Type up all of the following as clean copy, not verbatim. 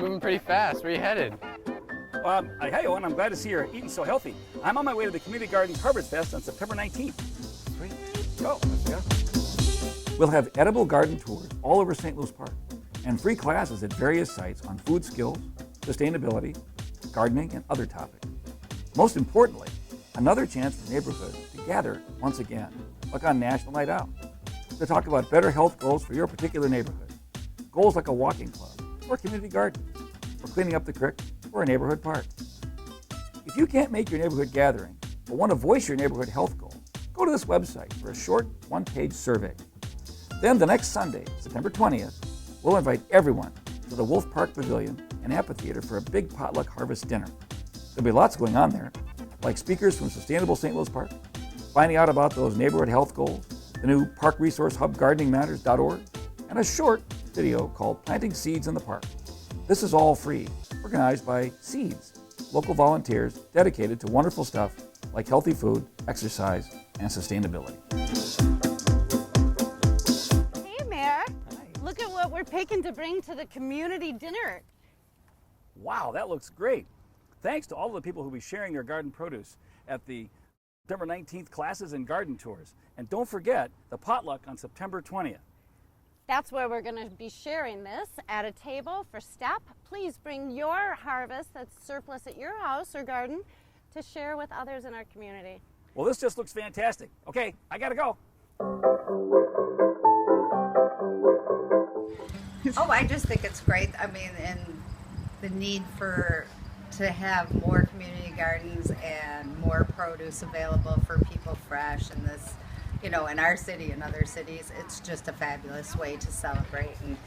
moving pretty fast. Where are you headed? Hey, Owen, I'm glad to see you're eating so healthy. I'm on my way to the Community Garden Harvest Fest on September 19th. Sweet. Go. Let's go. We'll have edible garden tours all over St. Louis Park and free classes at various sites on food skills, sustainability, gardening, and other topics. Most importantly, another chance for neighborhoods to gather once again, like on National Night Out, to talk about better health goals for your particular neighborhood. Goals like a walking club or community garden, or cleaning up the creek or a neighborhood park. If you can't make your neighborhood gathering but want to voice your neighborhood health goal, go to this website for a short one-page survey. Then the next Sunday, September 20th, we'll invite everyone to the Wolf Park Pavilion and Amphitheater for a big potluck harvest dinner. There'll be lots going on there, like speakers from Sustainable St. Louis Park, finding out about those neighborhood health goals, the new Park Resource Hub gardeningmatters.org, and a short video called Planting Seeds in the Park. This is all free, organized by Seeds, local volunteers dedicated to wonderful stuff like healthy food, exercise, and sustainability. Hey, Mayor. Hi. Look at what we're picking to bring to the community dinner. Wow, that looks great. Thanks to all of the people who will be sharing their garden produce at the September 19th classes and garden tours. And don't forget the potluck on September 20th. That's where we're going to be sharing this at a table for STEP. Please bring your harvest that's surplus at your house or garden to share with others in our community. Well, this just looks fantastic. Okay, I gotta go. Oh, I just think it's great. I mean, and the need to have more community gardens and more produce available for people fresh in this, in our city and other cities. It's just a fabulous way to celebrate and,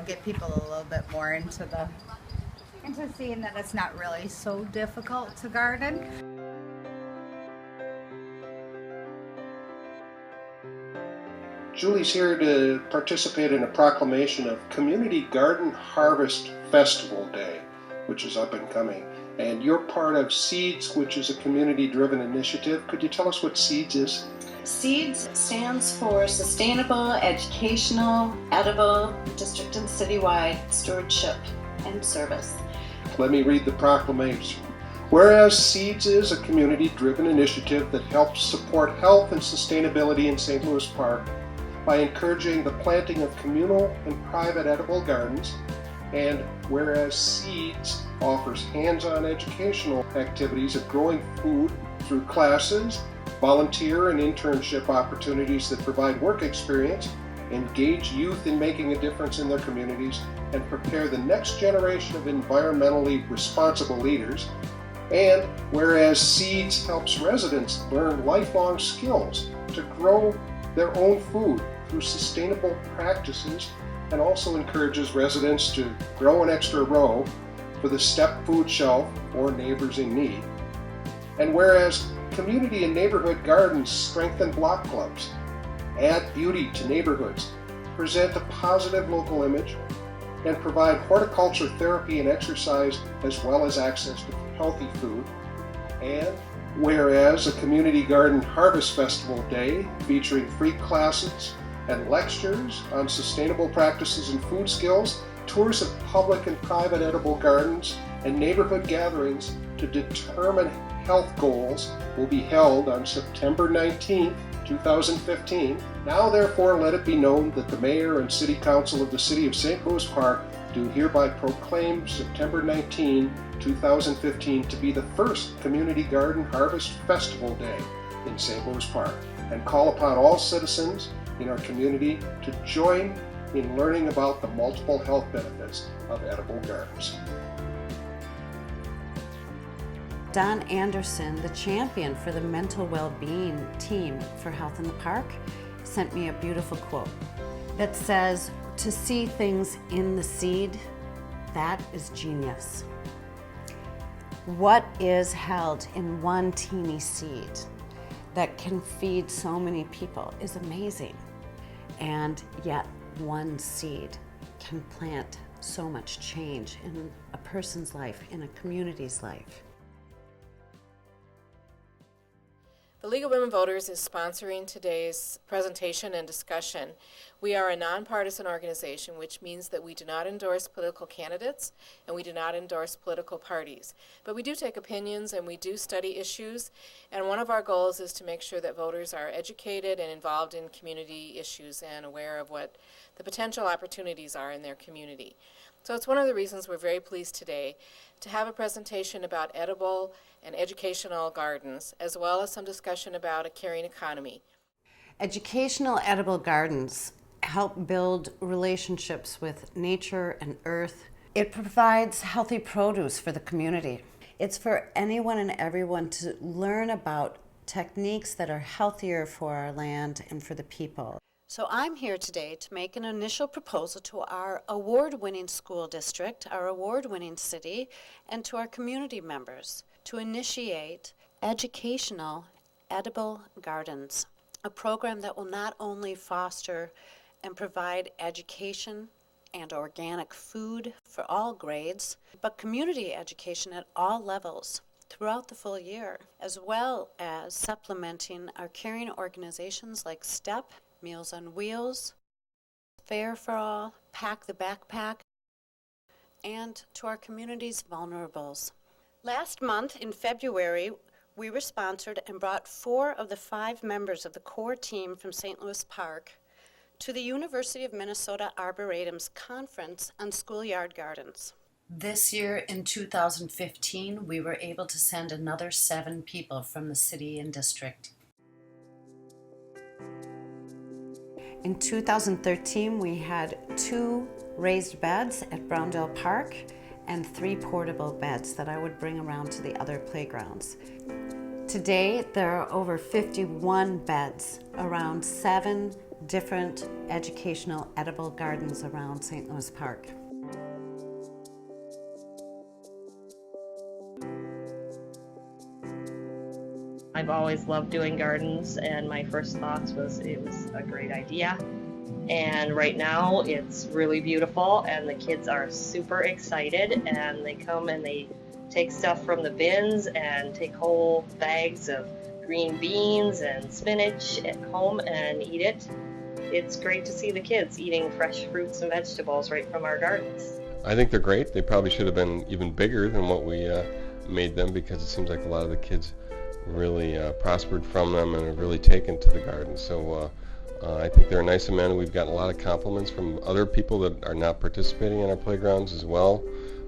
get people a little bit more into seeing that it's not really so difficult to garden. Julie's here to participate in a proclamation of Community Garden Harvest Festival Day, which is up and coming. And you're part of Seeds, which is a community-driven initiative. Could you tell us what Seeds is? SEEDS stands for Sustainable, Educational, Edible, District and Citywide Stewardship and Service. Let me read the proclamation. Whereas Seeds is a community-driven initiative that helps support health and sustainability in St. Louis Park by encouraging the planting of communal and private edible gardens, and whereas Seeds offers hands-on educational activities of growing food through classes, volunteer and internship opportunities that provide work experience, engage youth in making a difference in their communities, and prepare the next generation of environmentally responsible leaders. And whereas Seeds helps residents learn lifelong skills to grow their own food through sustainable practices, and also encourages residents to grow an extra row for the STEP food shelf or neighbors in need. And whereas community and neighborhood gardens strengthen block clubs, add beauty to neighborhoods, present a positive local image, and provide horticulture therapy and exercise as well as access to healthy food. And whereas a Community Garden Harvest Festival Day featuring free classes and lectures on sustainable practices and food skills, tours of public and private edible gardens, and neighborhood gatherings to determine health goals will be held on September 19th, 2015. Now therefore let it be known that the Mayor and City Council of the City of St. Louis Park do hereby proclaim September 19, 2015 to be the first Community Garden Harvest Festival Day in St. Louis Park, and call upon all citizens in our community to join in learning about the multiple health benefits of edible gardens. Don Anderson, the champion for the mental well-being team for Health in the Park, sent me a beautiful quote that says, "To see things in the seed, that is genius." What is held in one teeny seed that can feed so many people is amazing. And yet one seed can plant so much change in a person's life, in a community's life. The League of Women Voters is sponsoring today's presentation and discussion. We are a nonpartisan organization, which means that we do not endorse political candidates and we do not endorse political parties. But we do take opinions and we do study issues, and one of our goals is to make sure that voters are educated and involved in community issues and aware of what the potential opportunities are in their community. So it's one of the reasons we're very pleased today to have a presentation about edible and educational gardens, as well as some discussion about a caring economy. Educational edible gardens help build relationships with nature and earth. It provides healthy produce for the community. It's for anyone and everyone to learn about techniques that are healthier for our land and for the people. So I'm here today to make an initial proposal to our award-winning school district, our award-winning city, and to our community members to initiate educational edible gardens, a program that will not only foster and provide education and organic food for all grades, but community education at all levels throughout the full year, as well as supplementing our caring organizations like STEP, Meals on Wheels, Fair for All, Pack the Backpack, and to our community's vulnerables. Last month in February, we were sponsored and brought 4 of the 5 members of the core team from St. Louis Park to the University of Minnesota Arboretum's Conference on Schoolyard Gardens. This year in 2015, we were able to send another 7 people from the city and district. In 2013, we had 2 raised beds at Browndale Park and 3 portable beds that I would bring around to the other playgrounds. Today, there are over 51 beds around 7 different educational edible gardens around St. Louis Park. I've always loved doing gardens, and my first thoughts was it was a great idea. And right now it's really beautiful and the kids are super excited, and they come and they take stuff from the bins and take whole bags of green beans and spinach at home and eat it. It's great to see the kids eating fresh fruits and vegetables right from our gardens. I think they're great. They probably should have been even bigger than what we made them, because it seems like a lot of the kids really prospered from them and have really taken to the garden. So I think they're a nice amenity. We've gotten a lot of compliments from other people that are not participating in our playgrounds as well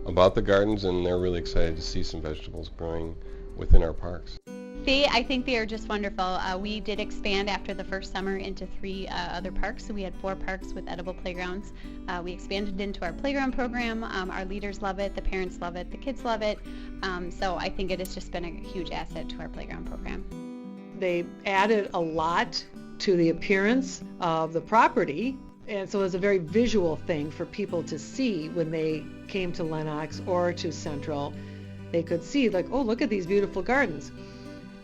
about the gardens, and they're really excited to see some vegetables growing within our parks. I think they are just wonderful. We did expand after the first summer into 3 other parks, so we had 4 parks with edible playgrounds. We expanded into our playground program. Our leaders love it, the parents love it, the kids love it. So I think it has just been a huge asset to our playground program. They added a lot to the appearance of the property, and so it was a very visual thing for people to see when they came to Lenox or to Central. They could see, like, oh, look at these beautiful gardens.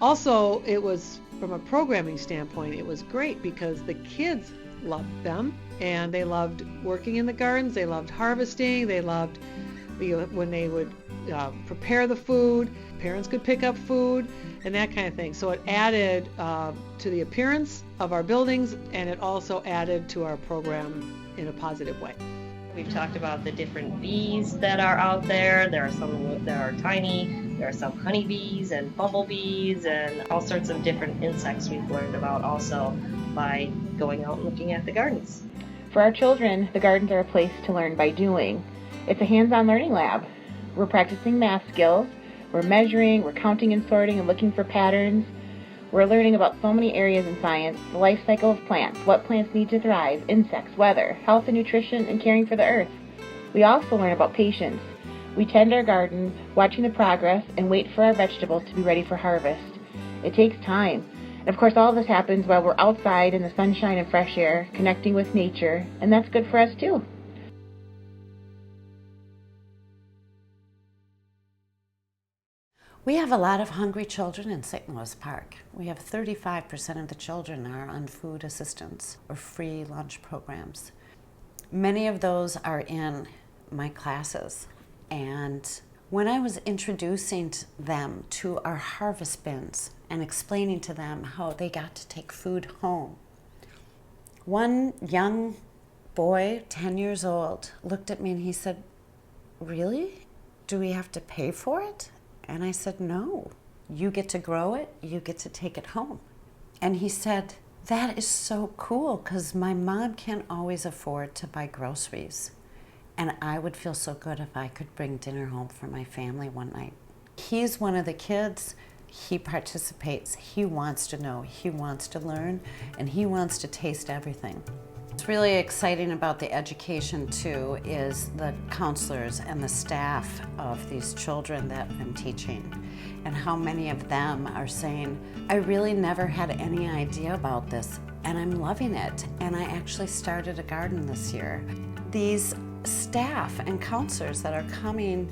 Also, it was, from a programming standpoint, it was great because the kids loved them, and they loved working in the gardens, they loved harvesting, they loved when they would prepare the food, parents could pick up food, and that kind of thing. So it added to the appearance of our buildings, and it also added to our program in a positive way. We've talked about the different bees that are out there. There are some that are tiny. There are some honeybees and bumblebees and all sorts of different insects we've learned about also by going out and looking at the gardens. For our children, the gardens are a place to learn by doing. It's a hands-on learning lab. We're practicing math skills. We're measuring, we're counting and sorting and looking for patterns. We're learning about so many areas in science: the life cycle of plants, what plants need to thrive, insects, weather, health and nutrition, and caring for the earth. We also learn about patience. We tend our gardens, watching the progress, and wait for our vegetables to be ready for harvest. It takes time. And of course, all of this happens while we're outside in the sunshine and fresh air, connecting with nature, and that's good for us too. We have a lot of hungry children in St. Louis Park. We have 35% of the children are on food assistance or free lunch programs. Many of those are in my classes, and When I was introducing them to our harvest bins and explaining to them how they got to take food home, one young boy, 10 years old, looked at me and he said, "Really? Do we have to pay for it?" And I said, "No. You get to grow it, you get to take it home." And he said, "That is so cool because my mom can't always afford to buy groceries. And I would feel so good if I could bring dinner home for my family one night." He's one of the kids. He participates. He wants to know. He wants to learn. And he wants to taste everything. What's really exciting about the education, too, is the counselors and the staff of these children that I'm teaching, and how many of them are saying, "I really never had any idea about this, and I'm loving it, and I actually started a garden this year." These staff and counselors that are coming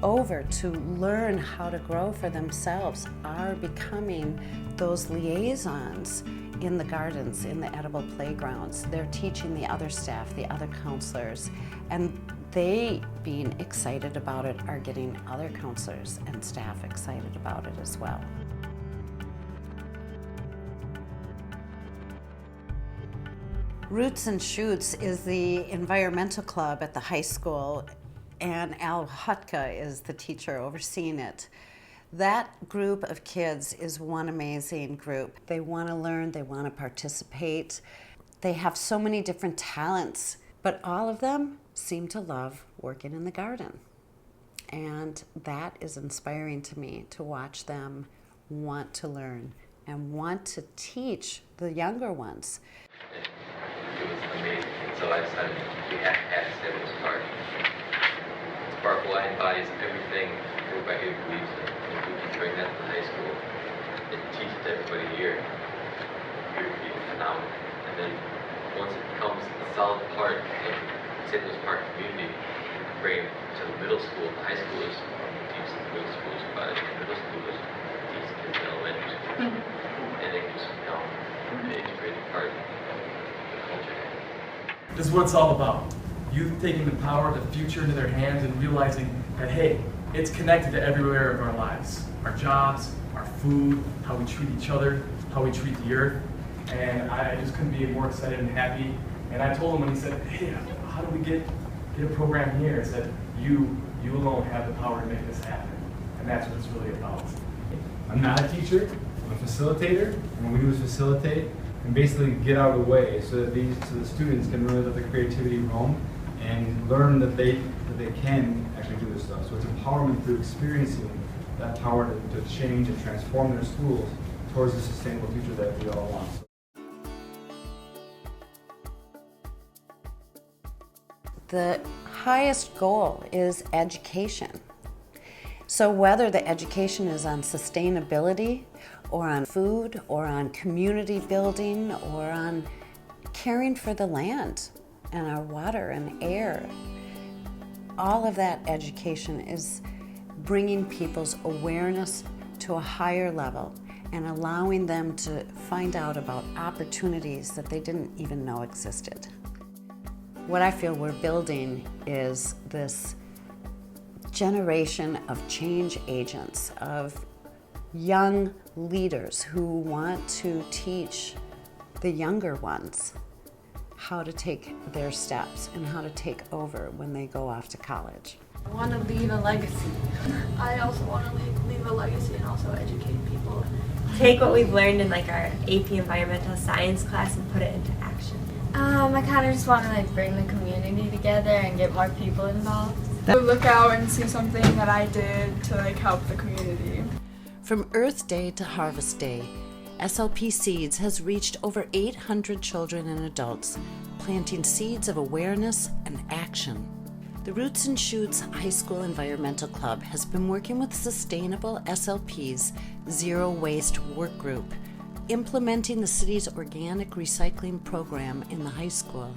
over to learn how to grow for themselves are becoming those liaisons in the gardens, in the edible playgrounds. They're teaching the other staff, the other counselors, and they, being excited about it, are getting other counselors and staff excited about it as well. Roots and Shoots is the environmental club at the high school, and Al Hutka is the teacher overseeing it. That group of kids is one amazing group. They want to learn, they want to participate. They have so many different talents, but all of them seem to love working in the garden. And that is inspiring to me, to watch them want to learn and want to teach the younger ones. It was amazing, and so I decided we had to add St. Louis Park. Sparkle embodies everything everybody here believes in. If we can bring that to the high school and teach it to everybody here, it would be phenomenal. And then once it becomes a solid part of St. Louis Park community, we can bring it to the middle school, the high schoolers, teach the middle schoolers about it, the middle schoolers teach the kids in elementary school, and they can just become an integrated part of the culture. This is what it's all about. Youth taking the power of the future into their hands and realizing that, hey, it's connected to everywhere of our lives. Our jobs, our food, how we treat each other, how we treat the earth. And I just couldn't be more excited and happy. And I told him when he said, "Hey, how do we get a program here?" I said, you alone have the power to make this happen. And that's what it's really about. I'm not a teacher, I'm a facilitator. And what we do is facilitate and basically get out of the way so that the students can really let their creativity roam and learn that they can actually do this stuff. So it's empowerment through experiencing that power to change and transform their schools towards the sustainable future that we all want. The highest goal is education. So whether the education is on sustainability or on food or on community building or on caring for the land and our water and air, all of that education is bringing people's awareness to a higher level and allowing them to find out about opportunities that they didn't even know existed. What I feel we're building is this generation of change agents, of young leaders who want to teach the younger ones how to take their steps and how to take over when they go off to college. I want to leave a legacy. I also want to leave a legacy and also educate people. Take what we've learned in like our AP Environmental Science class and put it into action. I kind of just want to bring the community together and get more people involved. Look out and see something that I did to help the community. From Earth Day to Harvest Day, SLP Seeds has reached over 800 children and adults, planting seeds of awareness and action. The Roots and Shoots High School Environmental Club has been working with Sustainable SLP's Zero Waste Work Group, implementing the city's organic recycling program in the high school,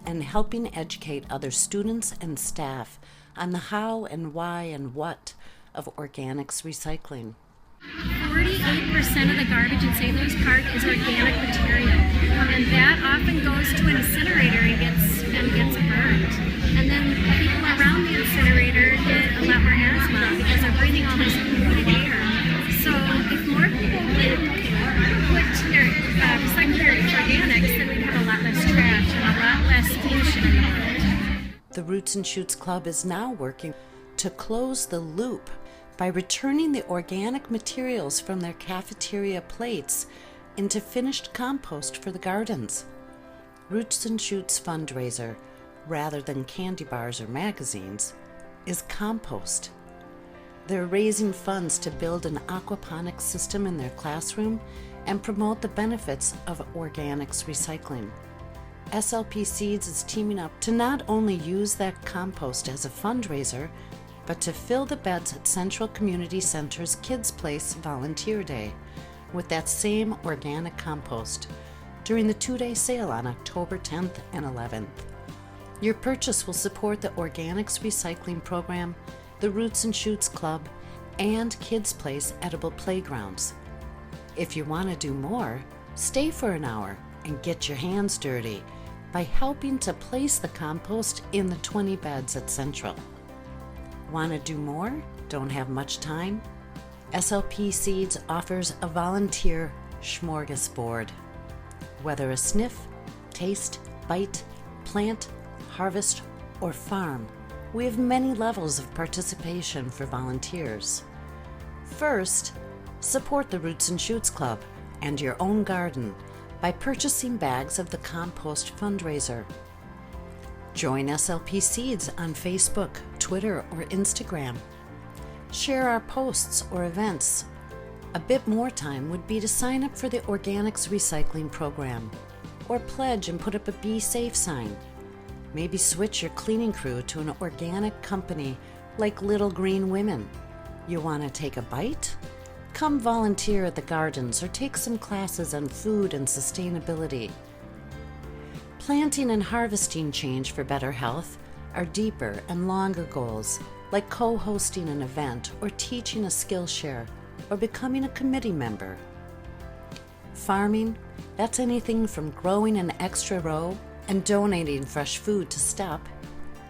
and helping educate other students and staff on the how and why and what of organics recycling. 48% of the garbage in St. Louis Park is organic material, and that often goes to an incinerator and gets burned. And then people around the incinerator get a lot more asthma Roots and Shoots Club is now working to close the loop by returning the organic materials from their cafeteria plates into finished compost for the gardens. Roots and Shoots fundraiser, rather than candy bars or magazines, is compost. They're raising funds to build an aquaponics system in their classroom and promote the benefits of organics recycling. SLP Seeds is teaming up to not only use that compost as a fundraiser, but to fill the beds at Central Community Center's Kids Place Volunteer Day with that same organic compost during the 2-day sale on October 10th and 11th. Your purchase will support the Organics Recycling Program, the Roots and Shoots Club, and Kids Place Edible Playgrounds. If you want to do more, stay for an hour and get your hands dirty by helping to place the compost in the 20 beds at Central. Want to do more? Don't have much time? SLP Seeds offers a volunteer smorgasbord. Whether a sniff, taste, bite, plant, harvest, or farm, we have many levels of participation for volunteers. First, support the Roots and Shoots Club and your own garden by purchasing bags of the compost fundraiser. Join SLP Seeds on Facebook, Twitter, or Instagram. Share our posts or events. A bit more time would be to sign up for the Organics Recycling Program, or pledge and put up a Be Safe sign. Maybe switch your cleaning crew to an organic company like Little Green Women. You want to take a bite? Come volunteer at the gardens or take some classes on food and sustainability. Planting and harvesting change for better health are deeper and longer goals, like co-hosting an event or teaching a Skillshare or becoming a committee member. Farming, that's anything from growing an extra row and donating fresh food to STEP,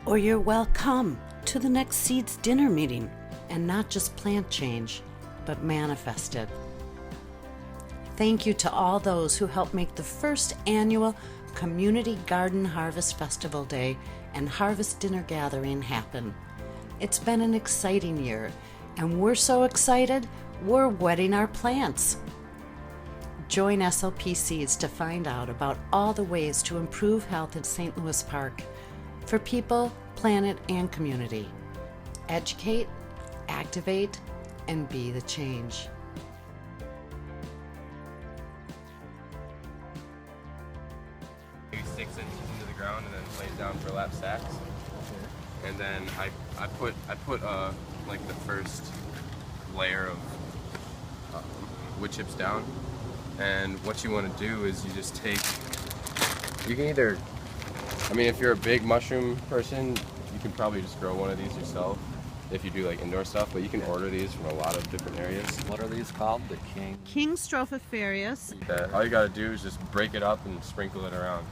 or you're welcome to the next Seeds dinner meeting and not just plant change, but manifest it. Thank you to all those who helped make the first annual Community Garden Harvest Festival Day and Harvest Dinner Gathering happen. It's been an exciting year, and we're so excited, we're wetting our plants. Join SLP Seeds to find out about all the ways to improve health at St. Louis Park for people, planet, and community. Educate, activate, and be the change. Maybe 6 inches into the ground and then lays down burlap sacks. And then I put like the first layer of wood chips down. And what you want to do is you just take, you can either, I mean, if you're a big mushroom person, you can probably just grow one of these yourself if you do like indoor stuff, but you can order these from a lot of different areas. What are these called? The King Strophiferius. All you gotta do is just break it up and sprinkle it around.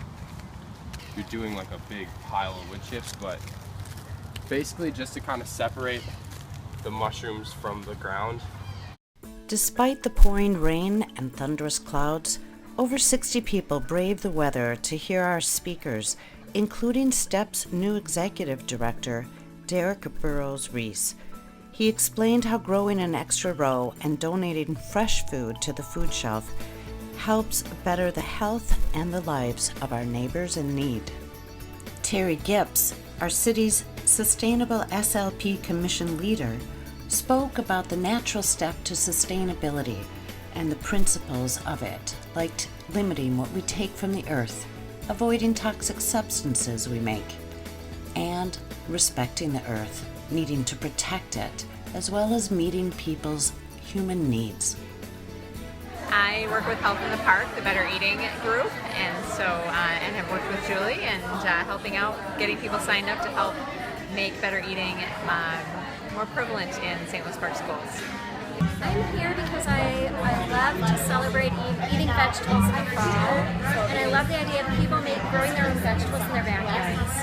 You're doing like a big pile of wood chips, but basically just to kind of separate the mushrooms from the ground. Despite the pouring rain and thunderous clouds, over 60 people braved the weather to hear our speakers, including STEP's new executive director, Derek Burrows-Reese. He explained how growing an extra row and donating fresh food to the food shelf helps better the health and the lives of our neighbors in need. Terry Gibbs, our city's Sustainable SLP Commission leader, spoke about the natural step to sustainability and the principles of it, like limiting what we take from the earth, avoiding toxic substances we make, and respecting the earth, needing to protect it, as well as meeting people's human needs. I work with Health in the Park, the Better Eating group, and so and have worked with Julie and helping out, getting people signed up to help make better eating more prevalent in St. Louis Park schools. I'm here because I love to celebrate eating vegetables in the fall, and I love the idea of people growing their own vegetables in their backyards.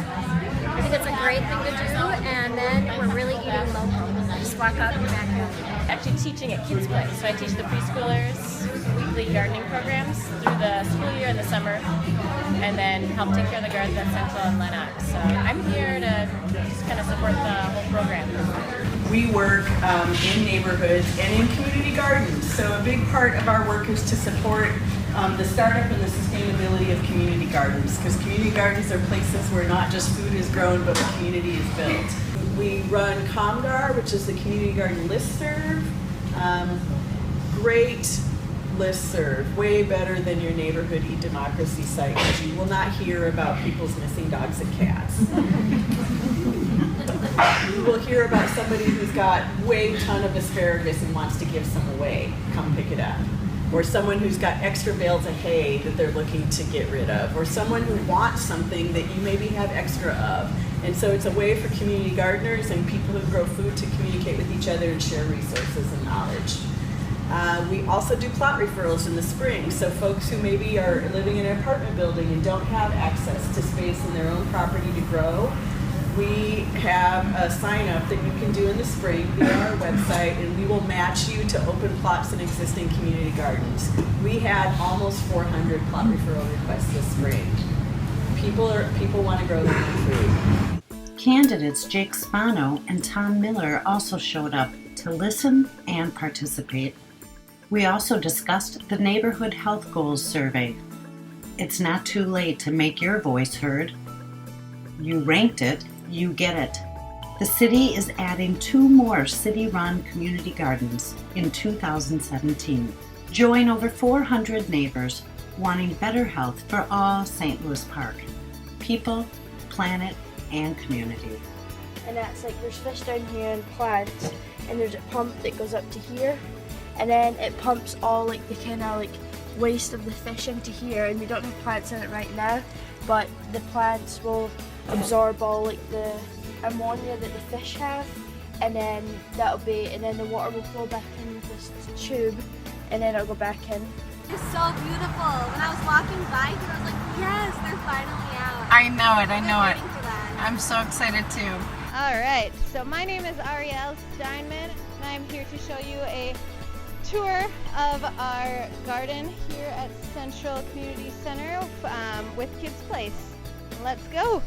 I think it's a great thing to do, and then we're really eating local. Just walk out in your backyard. actually teaching at Kids Play. So I teach the preschoolers weekly gardening programs through the school year in the summer, and then help take care of the gardens at Central and Lenox. So I'm here to just kind of support the whole program. We work in neighborhoods and in community gardens. So a big part of our work is to support the startup and the sustainability of community gardens, because community gardens are places where not just food is grown, but where community is built. We run ComGar, which is the Community Garden Listserv. Great listserv, way better than your neighborhood e-democracy site, because you will not hear about people's missing dogs and cats. You will hear about somebody who's got way ton of asparagus and wants to give some away. Come pick it up. Or someone who's got extra bales of hay that they're looking to get rid of. Or someone who wants something that you maybe have extra of. And so it's a way for community gardeners and people who grow food to communicate with each other and share resources and knowledge. We also do plot referrals in the spring. So folks who maybe are living in an apartment building and don't have access to space in their own property to grow, we have a sign up that you can do in the spring via our website, and we will match you to open plots in existing community gardens. We had almost 400 plot referral requests this spring. People want to grow their own food. Candidates Jake Spano and Tom Miller also showed up to listen and participate. We also discussed the Neighborhood Health Goals survey. It's not too late to make your voice heard. You ranked it, you get it. The city is adding 2 more city-run community gardens in 2017. Join over 400 neighbors wanting better health for all St. Louis Park. People, planet, and community. And that's like there's fish down here and plants, and there's a pump that goes up to here, and then it pumps all like the kind of like waste of the fish into here, and we don't have plants in it right now, but the plants will absorb all like the ammonia that the fish have, and then the water will flow back in this tube, and then it'll go back in. It's so beautiful. When I was walking by here, I was like, yes, they're finally out. I know it. I'm so excited too. All right, so my name is Arielle Steinman, and I'm here to show you a tour of our garden here at Central Community Center with Kids Place. Let's go.